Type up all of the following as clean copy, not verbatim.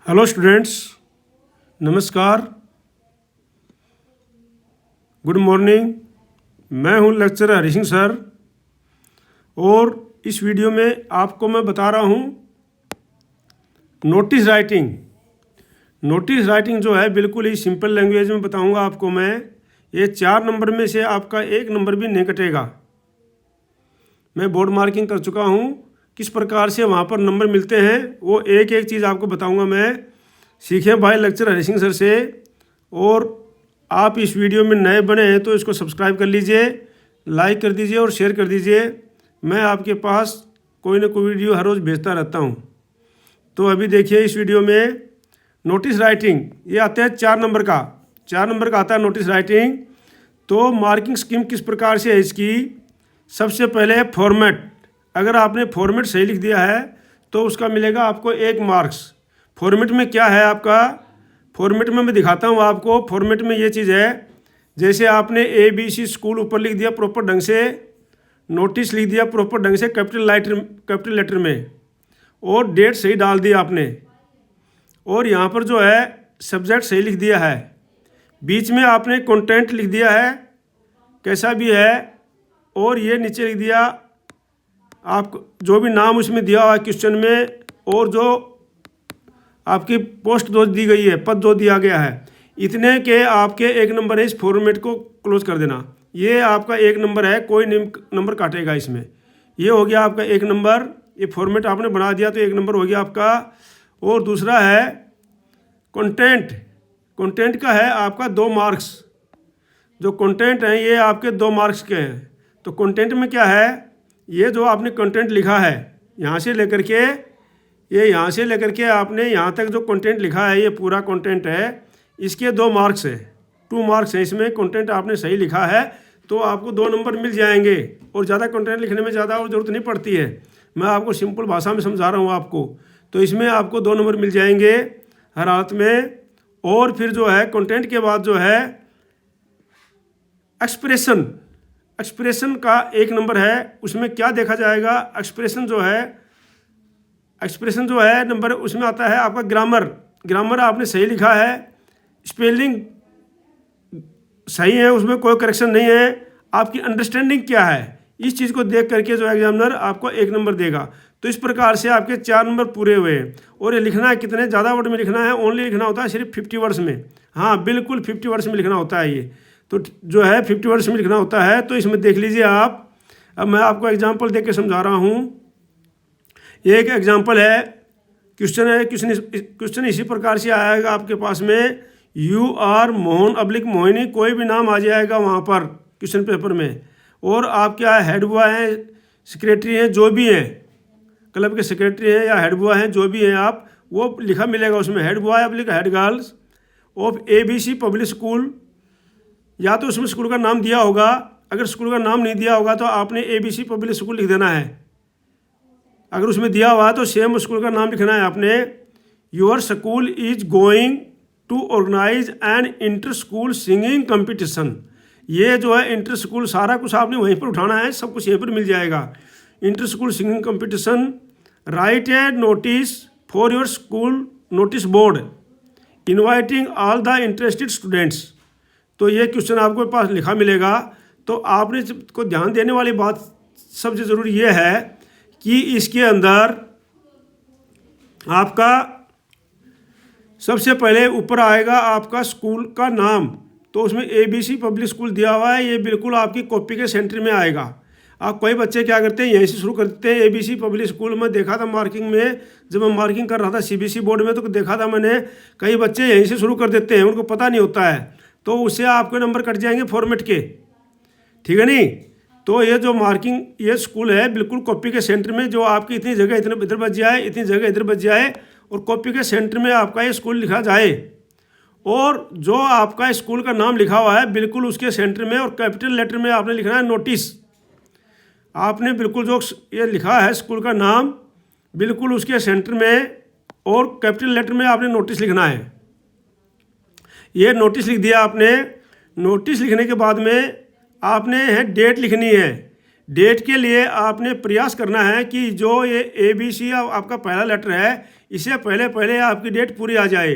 Hello students, नमस्कार, good morning. मैं हूं लेक्चरर हरि सिंह सर और इस वीडियो में आपको मैं बता रहा हूं नोटिस राइटिंग। नोटिस राइटिंग जो है बिल्कुल ही सिंपल लैंग्वेज में बताऊंगा आपको मैं। ये 4 नंबर में से आपका 1 नंबर भी नहीं कटेगा। मैं बोर्ड मार्किंग कर चुका हूं, किस प्रकार से वहां पर नंबर मिलते हैं वो एक एक चीज़ आपको बताऊंगा मैं। सीखे भाई लेक्चर हरि सिंह सर से। और आप इस वीडियो में नए बने हैं तो इसको सब्सक्राइब कर लीजिए, लाइक कर दीजिए और शेयर कर दीजिए। मैं आपके पास कोई ना कोई वीडियो हर रोज़ भेजता रहता हूं। तो अभी देखिए इस वीडियो में नोटिस राइटिंग, ये आता है 4 नंबर का। 4 नंबर का आता है नोटिस राइटिंग। तो मार्किंग स्कीम किस प्रकार से है इसकी। सबसे पहले है फॉर्मेट। अगर आपने फॉर्मेट सही लिख दिया है तो उसका मिलेगा आपको 1 मार्क्स। फॉर्मेट में क्या है आपका, फॉर्मेट में मैं दिखाता हूँ आपको। फॉर्मेट में ये चीज़ है, जैसे आपने ABC स्कूल ऊपर लिख दिया प्रॉपर ढंग से, नोटिस लिख दिया प्रॉपर ढंग से कैपिटल लेटर में, और डेट सही डाल दी आपने, और यहाँ पर जो है सब्जेक्ट सही लिख दिया है। बीच में आपने कंटेंट लिख दिया है कैसा भी है, और ये नीचे लिख दिया आप जो भी नाम उसमें दिया हुआ है क्वेश्चन में, और जो आपकी पोस्ट जो दी गई है, पद जो दिया गया है, इतने के आपके 1 नंबर है। इस फॉर्मेट को क्लोज कर देना। ये आपका 1 नंबर है, कोई नंबर काटेगा इसमें। ये हो गया आपका 1 नंबर। ये फॉर्मेट आपने बना दिया तो 1 नंबर हो गया आपका। और दूसरा है कंटेंट। कंटेंट का है आपका 2 मार्क्स। जो कंटेंट हैं ये आपके 2 मार्क्स के हैं। तो कंटेंट में क्या है, ये जो आपने कंटेंट लिखा है यहाँ से लेकर के, ये यहाँ से लेकर के आपने यहाँ तक जो कंटेंट लिखा है, ये पूरा कंटेंट है, इसके 2 मार्क्स है, 2 मार्क्स है इसमें। कंटेंट आपने सही लिखा है तो आपको 2 नंबर मिल जाएंगे। और ज़्यादा कंटेंट लिखने में ज़्यादा और ज़रूरत नहीं पड़ती है, मैं आपको सिंपल भाषा में समझा रहा हूँ आपको। तो इसमें आपको 2 नंबर मिल जाएंगे हर हालत में। और फिर जो है कंटेंट के बाद जो है एक्सप्रेशन। एक्सप्रेशन का 1 नंबर है। उसमें क्या देखा जाएगा, एक्सप्रेशन जो है नंबर, उसमें आता है आपका ग्रामर। ग्रामर आपने सही लिखा है, स्पेलिंग सही है, उसमें कोई करेक्शन नहीं है। आपकी अंडरस्टैंडिंग क्या है, इस चीज़ को देख करके जो एग्जामिनर आपको 1 नंबर देगा। तो इस प्रकार से आपके 4 नंबर पूरे हुए। और ये लिखना है कितने ज़्यादा वर्ड में लिखना है, ओनली लिखना होता है सिर्फ 50 वर्ड्स में। हाँ बिल्कुल 50 वर्ड्स में लिखना होता है ये। तो जो है 50 वर्ड्स में लिखना होता है। तो इसमें देख लीजिए आप। अब मैं आपको एग्जाम्पल दे के समझा रहा हूँ। ये एक एग्जाम्पल है, क्वेश्चन है। क्वेश्चन इसी प्रकार से आएगा आपके पास में, यू आर मोहन अब्लिक मोहिनी, कोई भी नाम आ जाएगा वहाँ पर क्वेश्चन पेपर में। और आप क्या है, हेड बॉय हैं, सेक्रेटरी हैं, जो भी हैं, क्लब के सेक्रेटरी हैं या हेड बॉय हैं, जो भी हैं आप, वो लिखा मिलेगा उसमें, head boy oblique head girls of ABC public school. या तो उसमें स्कूल का नाम दिया होगा, अगर स्कूल का नाम नहीं दिया होगा तो आपने ABC पब्लिक स्कूल लिख देना है। अगर उसमें दिया हुआ है तो सेम स्कूल का नाम लिखना है आपने। Your school is going to organise an inter school singing competition. ये जो है इंटर स्कूल सारा कुछ आपने वहीं पर उठाना है, सब कुछ यहीं पर मिल जाएगा। Inter school singing competition. Right A notice for your school notice board inviting all the interested students. तो ये क्वेश्चन आपको पास लिखा मिलेगा। तो आपने को ध्यान देने वाली बात सबसे ज़रूरी ये है कि इसके अंदर आपका सबसे पहले ऊपर आएगा आपका स्कूल का नाम। तो उसमें ABC पब्लिक स्कूल दिया हुआ है, ये बिल्कुल आपकी कॉपी के सेंटर में आएगा। आप कोई बच्चे क्या करते हैं, यहीं से शुरू करते हैं। ABC पब्लिक स्कूल में देखा था मार्किंग में, जब मैं मार्किंग कर रहा था CBSE बोर्ड में, तो देखा था मैंने कई बच्चे यहीं से शुरू कर देते हैं, उनको पता नहीं होता है, तो उससे आपके नंबर कट जाएंगे फॉर्मेट के, ठीक है नहीं। तो ये जो मार्किंग, ये स्कूल है बिल्कुल कॉपी के सेंटर में, जो आपकी इतनी जगह इधर बच जाए, इतनी जगह इधर बच जाए, और कॉपी के सेंटर में आपका ये स्कूल लिखा जाए। और जो आपका स्कूल का नाम लिखा हुआ है बिल्कुल उसके सेंटर में, और कैपिटल लेटर में आपने लिखना है नोटिस। आपने बिल्कुल जो ये लिखा है स्कूल का नाम बिल्कुल उसके सेंटर में, और कैपिटल लेटर में आपने नोटिस लिखना है। ये नोटिस लिख दिया आपने। नोटिस लिखने के बाद में आपने है डेट लिखनी है। डेट के लिए आपने प्रयास करना है कि जो ये ABC आपका पहला लेटर है इससे पहले पहले आपकी डेट पूरी आ जाए।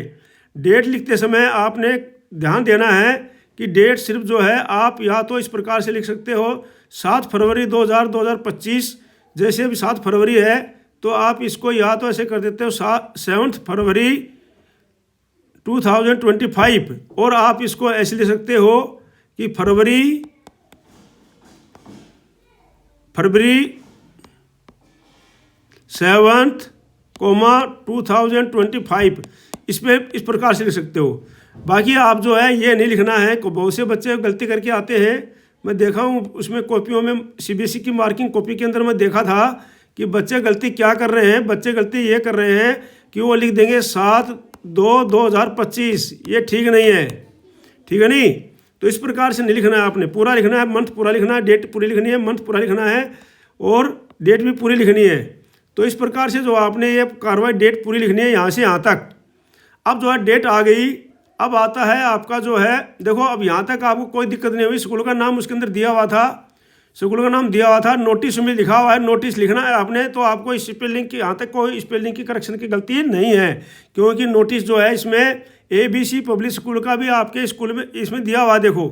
डेट लिखते समय आपने ध्यान देना है कि डेट सिर्फ जो है आप या तो इस प्रकार से लिख सकते हो 7 फरवरी 2025, जैसे अभी 7 फरवरी है तो आप इसको या तो ऐसे कर देते हो 7 फरवरी 2025, और आप इसको ऐसे लिख सकते हो कि फरवरी 7, 2025, इस प्रकार से लिख सकते हो। बाकी आप जो है ये नहीं लिखना है, बहुत से बच्चे गलती करके आते हैं, मैं देखा हूँ उसमें कॉपियों में सीबीएसई की मार्किंग कॉपी के अंदर मैं देखा था कि बच्चे गलती क्या कर रहे हैं, बच्चे गलती ये कर रहे हैं कि वो लिख देंगे 7/2/2025, ये ठीक नहीं है, ठीक है नहीं। तो इस प्रकार से नहीं लिखना है, आपने पूरा लिखना है, मंथ पूरा लिखना है, डेट पूरी लिखनी है, मंथ पूरा लिखना है और डेट भी पूरी लिखनी है। तो इस प्रकार से जो आपने ये कार्रवाई डेट पूरी लिखनी है यहाँ से यहाँ तक। अब जो है डेट आ गई, अब आता है आपका जो है, देखो अब यहाँ तक आपको कोई दिक्कत नहीं हुई। स्कूल का नाम उसके अंदर दिया हुआ था, स्कूल का नाम दिया हुआ था, नोटिस में लिखा हुआ है, नोटिस लिखना है आपने। तो आपको स्पेलिंग की यहाँ तक कोई स्पेलिंग की करेक्शन की गलती नहीं है, क्योंकि नोटिस जो है इसमें ABC पब्लिक स्कूल का भी आपके स्कूल में इसमें दिया हुआ। देखो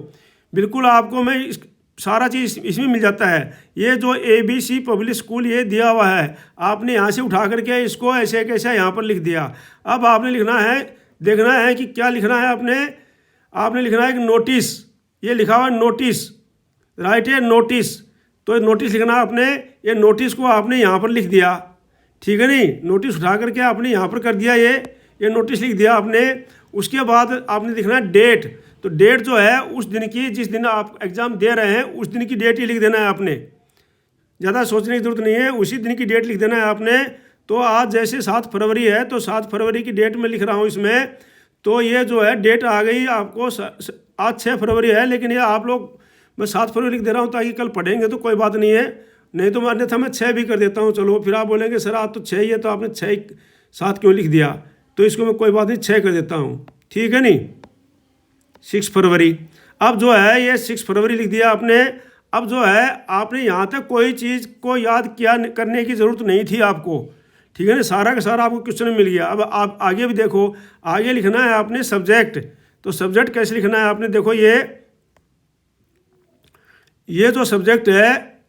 बिल्कुल आपको मैं सारा चीज़ इसमें मिल जाता है। ये जो ABC पब्लिक स्कूल ये दिया हुआ है, आपने यहाँ से उठा करके इसको ऐसे कैसे यहाँ पर लिख दिया। अब आपने लिखना है, देखना है कि क्या लिखना है आपने लिखना है कि नोटिस, ये लिखा हुआ नोटिस, राइट है नोटिस। तो नोटिस लिखना आपने, ये नोटिस को आपने यहाँ पर लिख दिया, ठीक है नहीं। नोटिस उठा करके आपने यहाँ पर कर दिया, ये नोटिस लिख दिया आपने। उसके बाद आपने लिखना है डेट। तो डेट जो है उस दिन की, जिस दिन आप एग्ज़ाम दे रहे हैं उस दिन की डेट ही लिख देना है आपने, ज़्यादा सोचने की जरूरत नहीं है, उसी दिन की डेट लिख देना है आपने। तो आज जैसे 7 फरवरी है तो 7 फरवरी की डेट में लिख रहा हूँ इसमें। तो ये जो है डेट आ गई आपको, आज 6 फरवरी है, लेकिन ये आप लोग, मैं 7 फरवरी लिख दे रहा हूँ ताकि कल पढ़ेंगे तो कोई बात नहीं है, नहीं तो अन्यथा मैं 6 भी कर देता हूँ। चलो फिर आप बोलेंगे सर आज तो 6 ही है, तो आपने 6/7 क्यों लिख दिया, तो इसको मैं कोई बात नहीं 6 कर देता हूँ, ठीक है नहीं। 6 फरवरी, अब जो है ये 6 फरवरी लिख दिया आपने। अब जो है आपने यहाँ तक कोई चीज़ को याद किया करने की ज़रूरत नहीं थी आपको, ठीक है ना, सारा का सारा आपको क्वेश्चन मिल गया। अब आप आगे भी देखो, आगे लिखना है आपने सब्जेक्ट। तो सब्जेक्ट कैसे लिखना है आपने, देखो ये जो सब्जेक्ट है,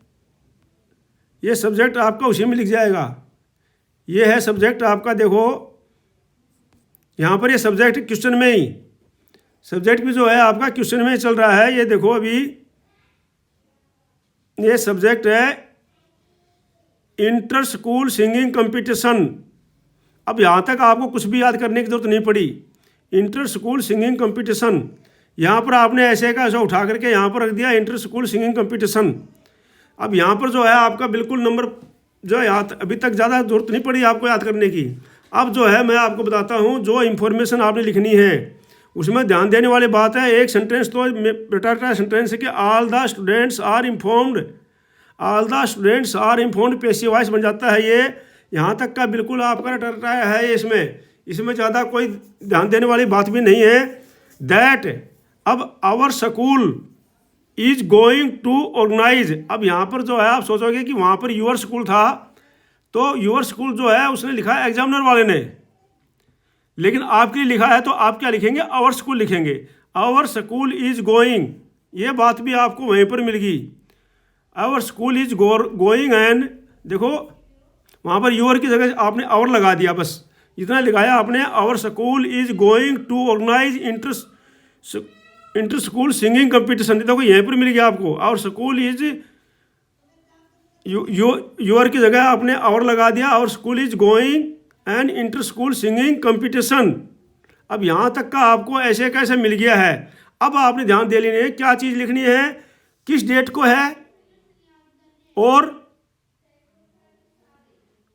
ये सब्जेक्ट आपका उसी में लिख जाएगा। ये है सब्जेक्ट आपका, देखो यहाँ पर ये सब्जेक्ट क्वेश्चन में ही, सब्जेक्ट भी जो है आपका क्वेश्चन में चल रहा है। ये देखो अभी ये सब्जेक्ट है इंटर स्कूल सिंगिंग कंपटीशन। अब यहाँ तक आपको कुछ भी याद करने की जरूरत नहीं पड़ी। इंटर स्कूल सिंगिंग कंपटीशन, यहाँ पर आपने ऐसे का ऐसा उठा करके यहाँ पर रख दिया इंटर स्कूल सिंगिंग कंपटीशन। अब यहाँ पर जो है आपका बिल्कुल नंबर जो है याद, अभी तक ज़्यादा जरूरत नहीं पड़ी आपको याद करने की। अब जो है मैं आपको बताता हूँ जो इन्फॉर्मेशन आपने लिखनी है उसमें ध्यान देने वाली बात है। एक सेंटेंस तो बेटा सेंटेंस है कि all the students are informed, all the students are informed passive voice बन जाता है। ये यहाँ तक का बिल्कुल आपका रटाया है, इसमें ज़्यादा कोई ध्यान देने वाली बात भी नहीं है। दैट, अब our school is going to organise. अब यहाँ पर जो है आप सोचोगे कि वहाँ पर यूअर स्कूल था, तो यूअर स्कूल जो है उसने लिखा है एग्जामिनर वाले ने, लेकिन आपके लिए लिखा है तो आप क्या लिखेंगे, आवर स्कूल लिखेंगे। आवर स्कूल इज गोइंग, ये बात भी आपको वहीं पर मिल गई। Our school is going and देखो वहाँ पर यूअर की जगह आपने आवर लगा दिया, बस इतना लगाया आपने। Our school is going to organise inter school singing competition, देखो यहीं पर मिल गया आपको। आवर स्कूल इज यूअर की जगह आपने आवर लगा दिया। Our school is going and inter school singing competition. अब यहाँ तक का आपको ऐसे कैसे मिल गया है। अब आपने ध्यान दे लेनी है क्या चीज़ लिखनी है, किस डेट को है और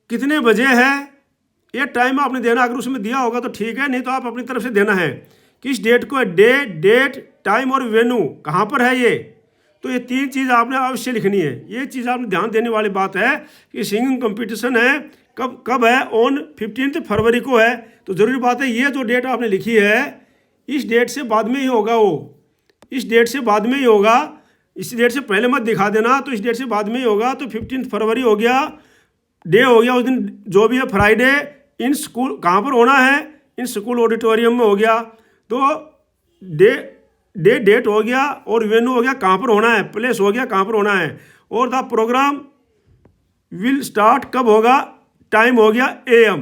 कितने बजे है, ये टाइम आपने देना। अगर उसमें दिया होगा तो ठीक है, नहीं तो आप अपनी तरफ से देना है। किस डेट को है, डेट, टाइम और वेन्यू कहाँ पर है ये। तो ये 3 चीज़ आपने अवश्य लिखनी है। ये चीज़ आपने ध्यान देने वाली बात है कि सिंगिंग कंपटीशन है कब है, ऑन 15 फरवरी को है। तो ज़रूरी बात है ये जो डेट आपने लिखी है इस डेट से बाद में ही होगा, वो इस डेट से बाद में ही होगा। इस डेट से पहले मत दिखा देना, तो इस डेट से बाद में ही होगा। तो 15 फरवरी हो गया, डे हो गया उस दिन जो भी है फ्राइडे, इन स्कूल कहाँ पर होना है, इन स्कूल ऑडिटोरियम में हो गया। तो डेट हो गया और वेन्यू हो गया, कहाँ पर होना है, प्लेस हो गया, कहाँ पर होना है, और द प्रोग्राम विल स्टार्ट कब होगा, टाइम हो गया AM।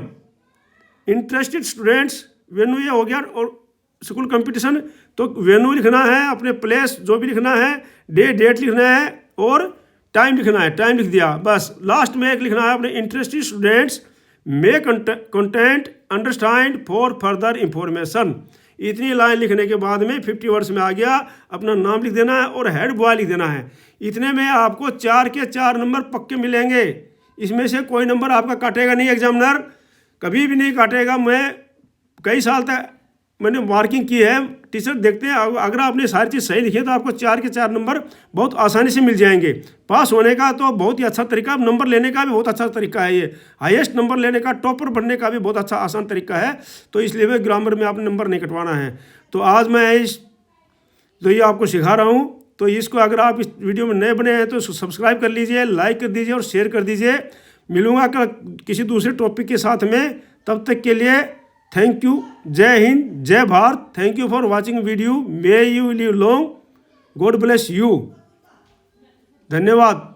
इंटरेस्टेड स्टूडेंट्स, वेन्यू ये हो गया, और स्कूल कंपटीशन, तो वेन्यू लिखना है, अपने प्लेस जो भी लिखना है, डेट लिखना है और टाइम लिखना है, टाइम लिख दिया बस। लास्ट में एक लिखना है अपने interested students may content understand for further information. इतनी लाइन लिखने के बाद में 50 वर्ड्स में आ गया, अपना नाम लिख देना है और हेड बॉय लिख देना है। इतने में आपको 4 के 4 नंबर पक्के मिलेंगे, इसमें से कोई नंबर आपका काटेगा नहीं, एग्जामिनर कभी भी नहीं काटेगा। मैं कई साल तक मैंने मार्किंग की है, टीचर देखते हैं, अगर आपने सारी चीज़ सही लिखी है तो आपको 4 के 4 नंबर बहुत आसानी से मिल जाएंगे। पास होने का तो बहुत ही अच्छा तरीका, नंबर लेने का भी बहुत अच्छा तरीका है ये, हाईएस्ट नंबर लेने का, टॉपर बनने का भी बहुत अच्छा आसान तरीका है। तो इसलिए मैं ग्रामर में आपने नंबर नहीं कटवाना है। तो आज मैं तो ये आपको सिखा रहा हूँ। तो इसको अगर आप इस वीडियो में नए बने हैं तो सब्सक्राइब कर लीजिए, लाइक कर दीजिए और शेयर कर दीजिए। मिलूँगा कल किसी दूसरे टॉपिक के साथ में, तब तक के लिए थैंक यू। जय हिंद, जय Bharat. Thank you for watching video. May you live long, God bless you. धन्यवाद।